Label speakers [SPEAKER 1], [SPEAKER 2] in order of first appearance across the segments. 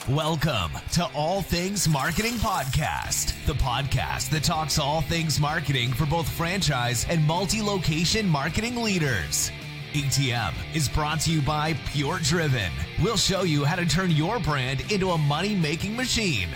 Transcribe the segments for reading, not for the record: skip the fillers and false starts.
[SPEAKER 1] Welcome to All Things Marketing Podcast, the podcast that talks all things marketing for both franchise and multi-location marketing leaders. ATM is brought to you by PureDriven. We'll show you how to turn your brand into a money-making machine.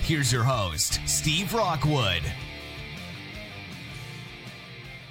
[SPEAKER 1] Here's your host, Steve Rockwood.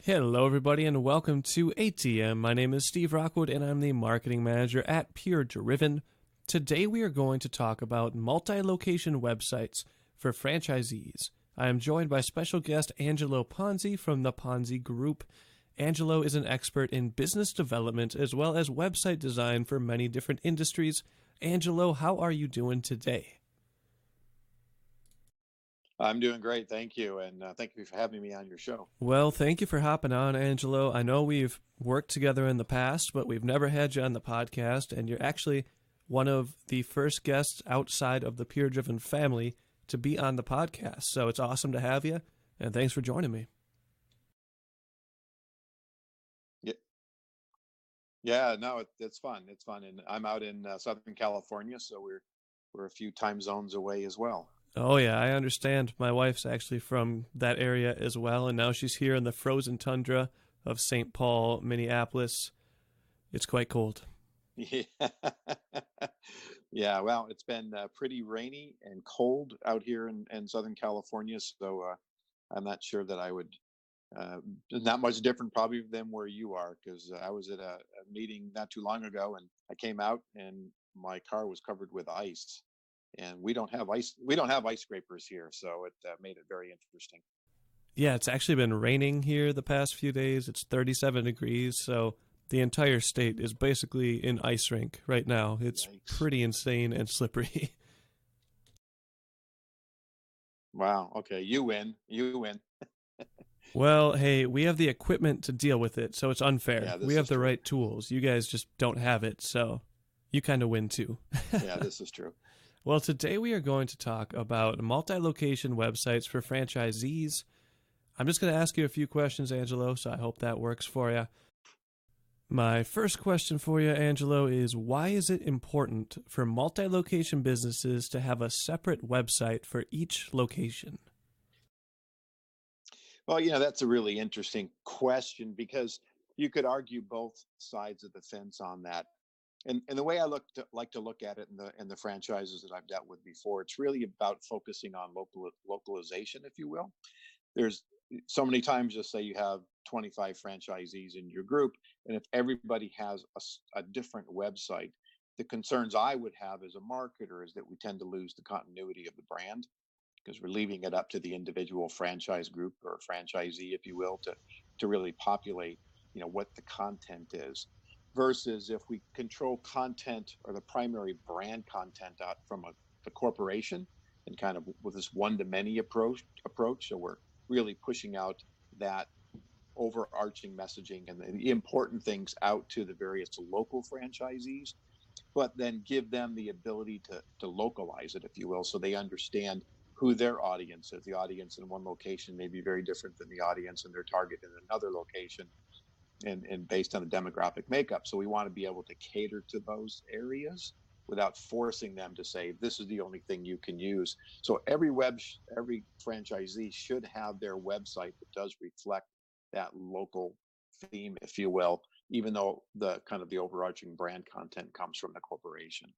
[SPEAKER 2] Hello, everybody, and welcome to ATM. My name is Steve Rockwood, and I'm the marketing manager at PureDriven. Today, we are going to talk about multi-location websites for franchisees. I am joined by special guest Angelo Ponzi from the Ponzi Group. Angelo is an expert in business development as well as website design for many different industries. Angelo, how are you doing today?
[SPEAKER 3] I'm doing great, thank you, and thank you for having me on your show.
[SPEAKER 2] Well, thank you for hopping on, Angelo. I know we've worked together in the past, but we've never had you on the podcast, and you're actually one of the first guests outside of the PureDriven family to be on the podcast. So it's awesome to have you, and thanks for joining me.
[SPEAKER 3] Yeah, no, it's fun. It's fun, and I'm out in Southern California, so we're a few time zones away as well.
[SPEAKER 2] Oh yeah, I understand. My wife's actually from that area as well, and now she's here in the frozen tundra of St. Paul, Minneapolis. It's quite cold.
[SPEAKER 3] Yeah, yeah. Well, it's been pretty rainy and cold out here in Southern California, so I'm not sure that I would. Not much different probably than where you are, because I was at a meeting not too long ago, and I came out and my car was covered with ice, and we don't have ice scrapers here, so it made it very interesting.
[SPEAKER 2] Yeah, it's actually been raining here the past few days. It's 37 degrees, so the entire state is basically in ice rink right now. It's
[SPEAKER 3] Yikes.
[SPEAKER 2] pretty insane and slippery.
[SPEAKER 3] Wow. Okay, you win.
[SPEAKER 2] Well, hey, we have the equipment to deal with it, so it's unfair.
[SPEAKER 3] Yeah,
[SPEAKER 2] we have the
[SPEAKER 3] true.
[SPEAKER 2] right tools. You guys just don't have it, so you kind of win too.
[SPEAKER 3] Yeah, this is true.
[SPEAKER 2] Well, today we are going to talk about multi-location websites for franchisees. I'm just going to ask you a few questions, Angelo, so I hope that works for you. My first question for you, Angelo, is why is it important for multi-location businesses to have a separate website for each location?
[SPEAKER 3] Well, that's a really interesting question, because you could argue both sides of the fence on that. And the way I like to look at it in the franchises that I've dealt with before, it's really about focusing on localization, if you will. There's so many times, just say you have 25 franchisees in your group, and if everybody has a different website, the concerns I would have as a marketer is that we tend to lose the continuity of the brand, because we're leaving it up to the individual franchise group or franchisee, if you will, to really populate, what the content is. Versus if we control content or the primary brand content out from the corporation, and kind of with this one-to-many approach, so we're really pushing out that overarching messaging and the important things out to the various local franchisees, but then give them the ability to localize it, if you will, so they understand who their audience is. The audience in one location may be very different than the audience in their target in another location, and based on the demographic makeup. So we want to be able to cater to those areas without forcing them to say, this is the only thing you can use. So every franchisee should have their website that does reflect that local theme, if you will, even though the kind of the overarching brand content comes from the corporation.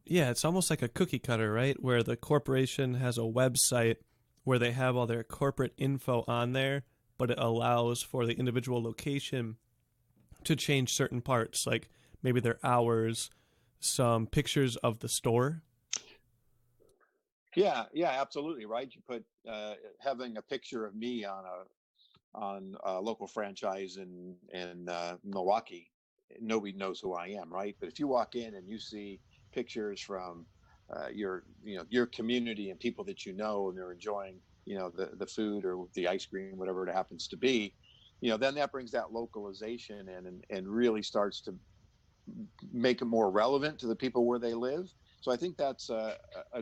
[SPEAKER 2] Yeah, it's almost like a cookie cutter, right? Where the corporation has a website where they have all their corporate info on there, but it allows for the individual location to change certain parts, like maybe their hours, some pictures of the store.
[SPEAKER 3] Yeah, absolutely, right. You put having a picture of me on a local franchise in Milwaukee, nobody knows who I am, right? But if you walk in and you see pictures from your community and people that and they're enjoying the food or the ice cream, whatever it happens to be, then that brings that localization in and really starts to make it more relevant to the people where they live. So I think that's a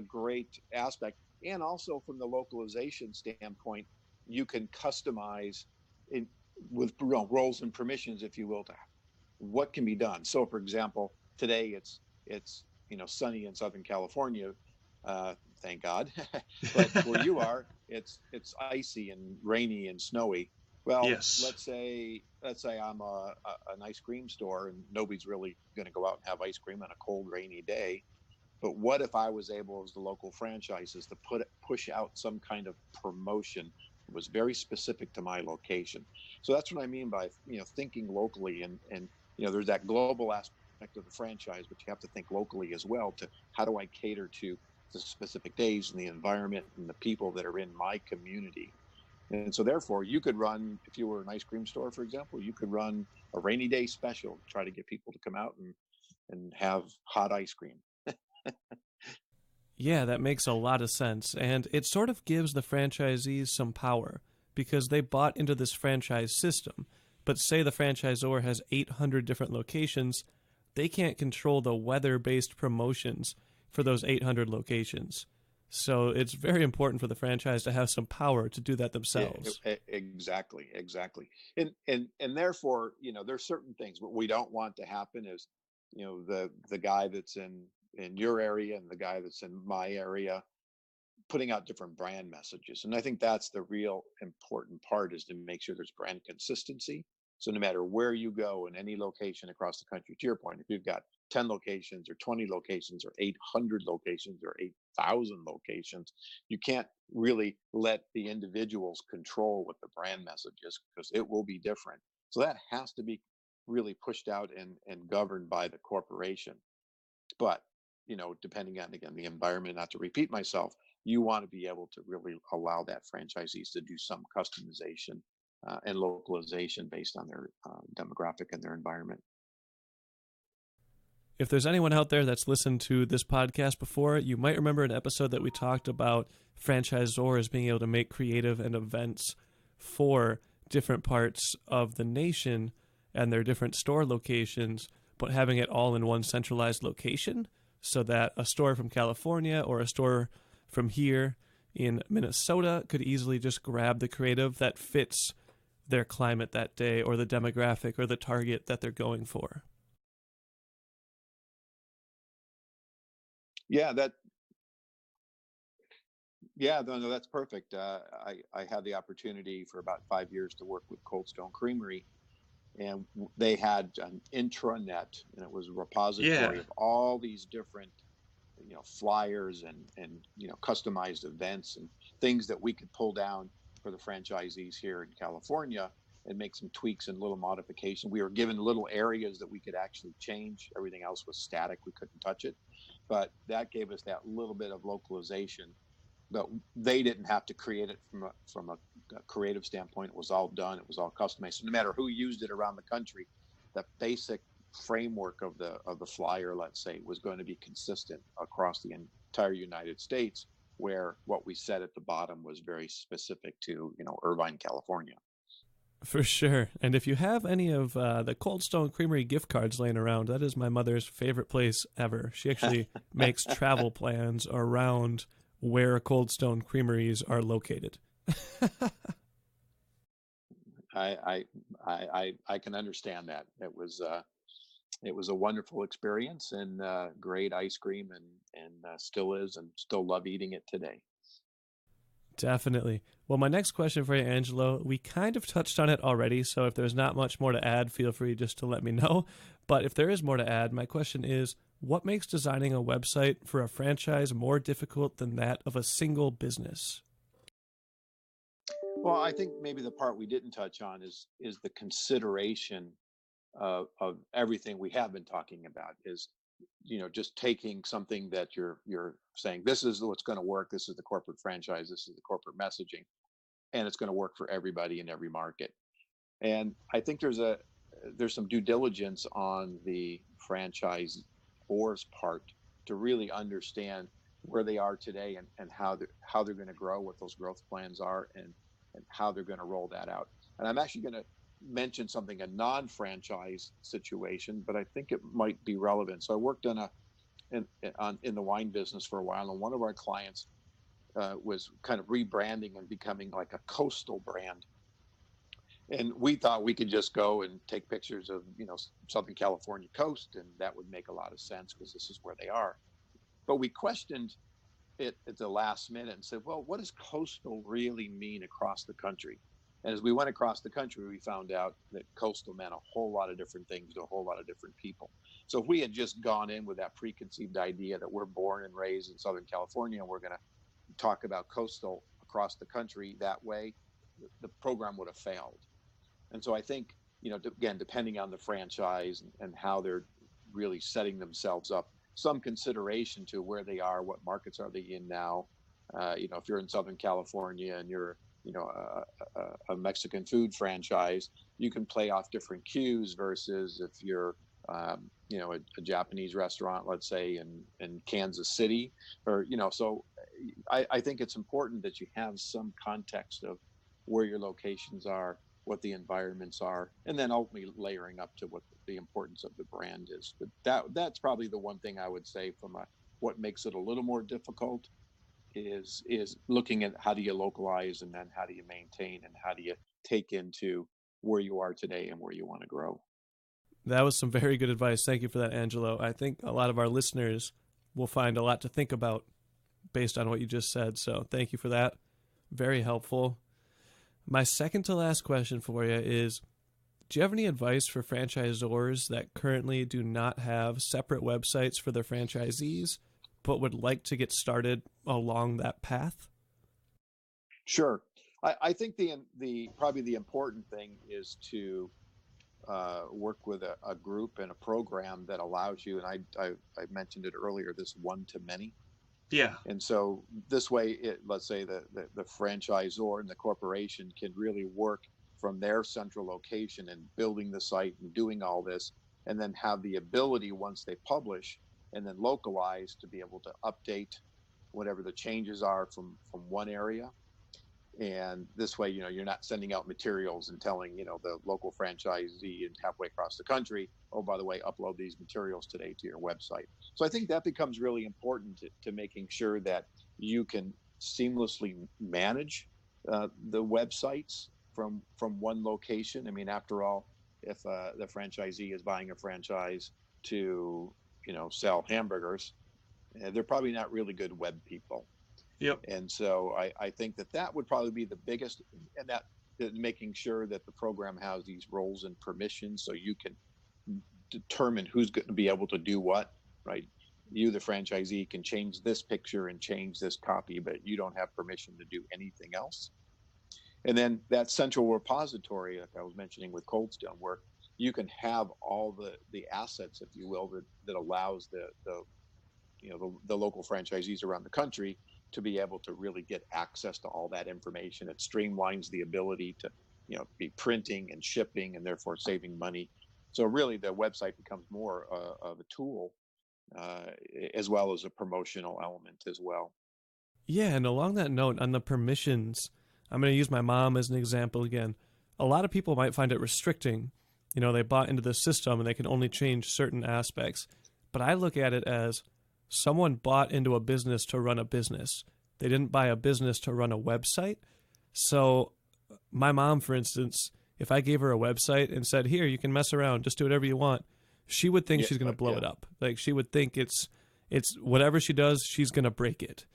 [SPEAKER 3] great aspect. And also from the localization standpoint, you can customize it with roles and permissions, if you will, to what can be done. So for example, today it's sunny in Southern California, thank God. But where you are, it's icy and rainy and snowy. Well,
[SPEAKER 4] Yes.
[SPEAKER 3] let's say I'm an ice cream store, and nobody's really going to go out and have ice cream on a cold, rainy day. But what if I was able, as the local franchises, to push out some kind of promotion that was very specific to my location? So that's what I mean by thinking locally, and there's that global aspect of the franchise, but you have to think locally as well. To how do I cater to the specific days and the environment and the people that are in my community? And so therefore you could run, if you were an ice cream store, for example, you could run a rainy day special to try to get people to come out and have hot ice cream.
[SPEAKER 2] Yeah, that makes a lot of sense. And it sort of gives the franchisees some power because they bought into this franchise system. But say the franchisor has 800 different locations, they can't control the weather-based promotions for those 800 locations. So it's very important for the franchise to have some power to do that themselves.
[SPEAKER 3] Exactly. And therefore, there's certain things. What we don't want to happen is, the guy that's in your area and the guy that's in my area putting out different brand messages. And I think that's the real important part, is to make sure there's brand consistency. So no matter where you go in any location across the country, to your point, if you've got 10 locations or 20 locations or 800 locations or 8,000 locations, you can't really let the individuals control what the brand message is, because it will be different. So that has to be really pushed out and governed by the corporation. But depending on, again, the environment, not to repeat myself, you want to be able to really allow that franchisees to do some customization and localization based on their demographic and their environment.
[SPEAKER 2] If there's anyone out there that's listened to this podcast before, you might remember an episode that we talked about franchisors being able to make creative and events for different parts of the nation and their different store locations, but having it all in one centralized location so that a store from California or a store from here in Minnesota could easily just grab the creative that fits their climate that day or the demographic or the target that they're going for.
[SPEAKER 3] Yeah, no, that's perfect. I had the opportunity for about 5 years to work with Cold Stone Creamery, and they had an intranet, and it was a repository
[SPEAKER 4] Yeah.
[SPEAKER 3] of all these different flyers and customized events and things that we could pull down for the franchisees here in California and make some tweaks and little modification. We were given little areas that we could actually change. Everything else was static. We couldn't touch it, but that gave us that little bit of localization. But they didn't have to create it from a creative standpoint. It was all done. It was all customized. So no matter who used it around the country, the basic framework of the flyer, let's say, was going to be consistent across the entire United States, where what we said at the bottom was very specific to Irvine, California.
[SPEAKER 2] For sure. And if you have any of the Cold Stone Creamery gift cards laying around, that is my mother's favorite place ever. She actually makes travel plans around where Cold Stone Creameries are located.
[SPEAKER 3] I can understand that. It was a wonderful experience, and great ice cream, and still is, and still love eating it today.
[SPEAKER 2] Definitely. Well, my next question for you, Angelo, we kind of touched on it already, so if there's not much more to add, feel free just to let me know. But if there is more to add, my question is, what makes designing a website for a franchise more difficult than that of a single business?
[SPEAKER 3] Well, I think maybe the part we didn't touch on is the consideration of everything we have been talking about. Is just taking something that you're saying, this is what's going to work, this is the corporate franchise, this is the corporate messaging, and it's going to work for everybody in every market. And I think there's some due diligence on the franchise franchisor's part to really understand where they are today, and how they're going to grow, what those growth plans are, and how they're going to roll that out. And I'm actually going to mention something, a non-franchise situation, but I think it might be relevant. So I worked in the wine business for a while, and one of our clients was kind of rebranding and becoming like a coastal brand. And we thought we could just go and take pictures of, Southern California coast, and that would make a lot of sense because this is where they are. But we questioned it at the last minute and said, well, what does coastal really mean across the country? And as we went across the country, we found out that coastal meant a whole lot of different things to a whole lot of different people. So if we had just gone in with that preconceived idea that we're born and raised in Southern California and we're going to talk about coastal across the country that way, the program would have failed. And so I think, again, depending on the franchise and how they're really setting themselves up, some consideration to where they are, what markets are they in now. If you're in Southern California and you're, a Mexican food franchise, you can play off different cues versus if you're, a Japanese restaurant, let's say in Kansas City, or, so I think it's important that you have some context of where your locations are, what the environments are, and then ultimately layering up to what the importance of the brand is. But that's probably the one thing I would say from what makes it a little more difficult is looking at how do you localize, and then how do you maintain, and how do you take into where you are today and where you want to grow.
[SPEAKER 2] That was some very good advice. Thank you for that, Angelo. I think a lot of our listeners will find a lot to think about based on what you just said. So thank you for that. Very helpful. My second to last question for you is, do you have any advice for franchisors that currently do not have separate websites for their franchisees, but would like to get started along that path?
[SPEAKER 3] Sure. I think probably the important thing is to work with a group and a program that allows you, and I mentioned it earlier, this one-to-many.
[SPEAKER 4] Yeah.
[SPEAKER 3] And so this way, let's say the franchisor and the corporation can really work from their central location and building the site and doing all this, and then have the ability, once they publish and then localize, to be able to update whatever the changes are from one area. And this way, you're not sending out materials and telling, the local franchisee and halfway across the country, oh, by the way, upload these materials today to your website. So I think that becomes really important to making sure that you can seamlessly manage the websites from one location. I mean, after all, if the franchisee is buying a franchise to, sell hamburgers, they're probably not really good web people.
[SPEAKER 4] Yep.
[SPEAKER 3] And so I think that would probably be the biggest, and that making sure that the program has these roles and permissions so you can determine who's going to be able to do what, right? You, the franchisee, can change this picture and change this copy, but you don't have permission to do anything else. And then that central repository, like I was mentioning with Cold Stone, where you can have all the assets, if you will, that allows the local franchisees around the country to be able to really get access to all that information. It streamlines the ability to, be printing and shipping, and therefore saving money. So really the website becomes more of a tool as well as a promotional element as well.
[SPEAKER 2] Yeah, and along that note, on the permissions, I'm going to use my mom as an example again. A lot of people might find it restricting. They bought into the system and they can only change certain aspects. But I look at it as someone bought into a business to run a business. They didn't buy a business to run a website. So my mom, for instance, if I gave her a website and said, here, you can mess around, just do whatever you want, she would think she's going to blow it up. Like, she would think it's whatever she does, she's going to break it.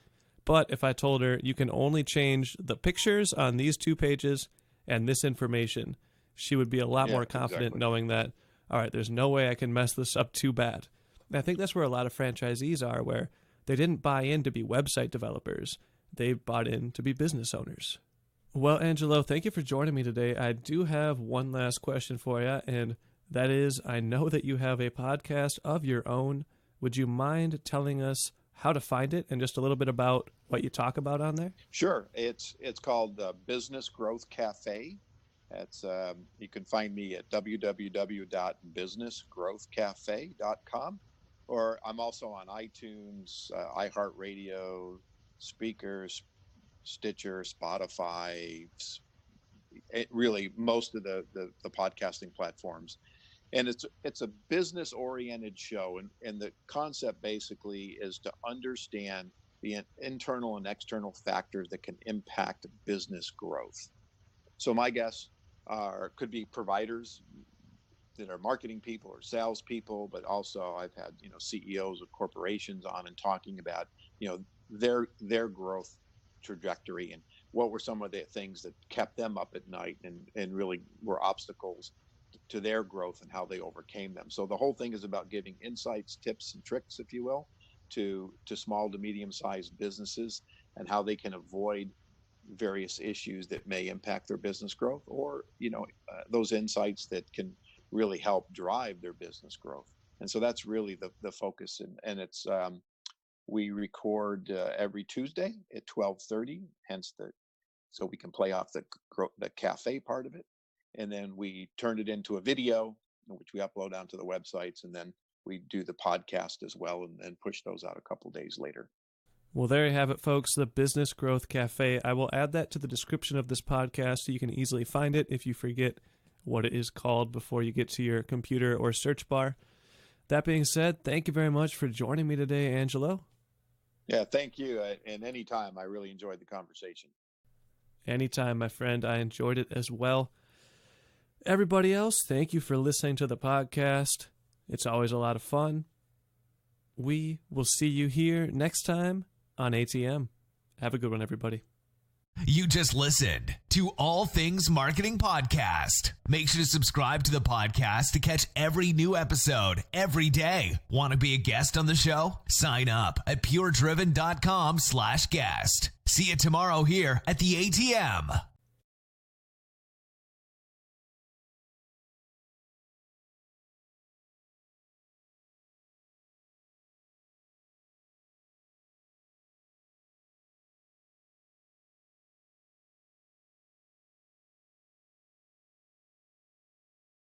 [SPEAKER 2] But if I told her, you can only change the pictures on these 2 pages and this information, she would be a lot more confident knowing that, all right, there's no way I can mess this up too bad. And I think that's where a lot of franchisees are, where they didn't buy in to be website developers. They bought in to be business owners. Well, Angelo, thank you for joining me today. I do have one last question for you, and that is, I know that you have a podcast of your own. Would you mind telling us how to find it and just a little bit about what you talk about on there?
[SPEAKER 3] Sure. It's called Business Growth Cafe. That's you can find me at www.businessgrowthcafe.com, or I'm also on iTunes, iHeartRadio, Speakers, Stitcher, Spotify, really most of the podcasting platforms. And it's a business oriented show, and the concept basically is to understand the internal and external factors that can impact business growth. So my guests could be providers that are marketing people or salespeople, but also I've had, CEOs of corporations on and talking about, their growth trajectory and what were some of the things that kept them up at night and really were obstacles to their growth and how they overcame them. So the whole thing is about giving insights, tips, and tricks, if you will, to small to medium-sized businesses and how they can avoid various issues that may impact their business growth, or those insights that can really help drive their business growth. And so that's really the focus. And it's we record every Tuesday at 12:30, hence so we can play off the cafe part of it. And then we turn it into a video, which we upload onto the websites. And then we do the podcast as well and push those out a couple days later.
[SPEAKER 2] Well, there you have it, folks, the Business Growth Cafe. I will add that to the description of this podcast so you can easily find it if you forget what it is called before you get to your computer or search bar. That being said, thank you very much for joining me today, Angelo.
[SPEAKER 3] Yeah, thank you. And anytime, I really enjoyed the conversation.
[SPEAKER 2] Anytime, my friend. I enjoyed it as well. Everybody else, thank you for listening to the podcast. It's always a lot of fun. We will see you here next time on ATM. Have a good one, everybody.
[SPEAKER 1] You just listened to All Things Marketing Podcast. Make sure to subscribe to the podcast to catch every new episode every day. Want to be a guest on the show? Sign up at PureDriven.com/guest. See you tomorrow here at the ATM.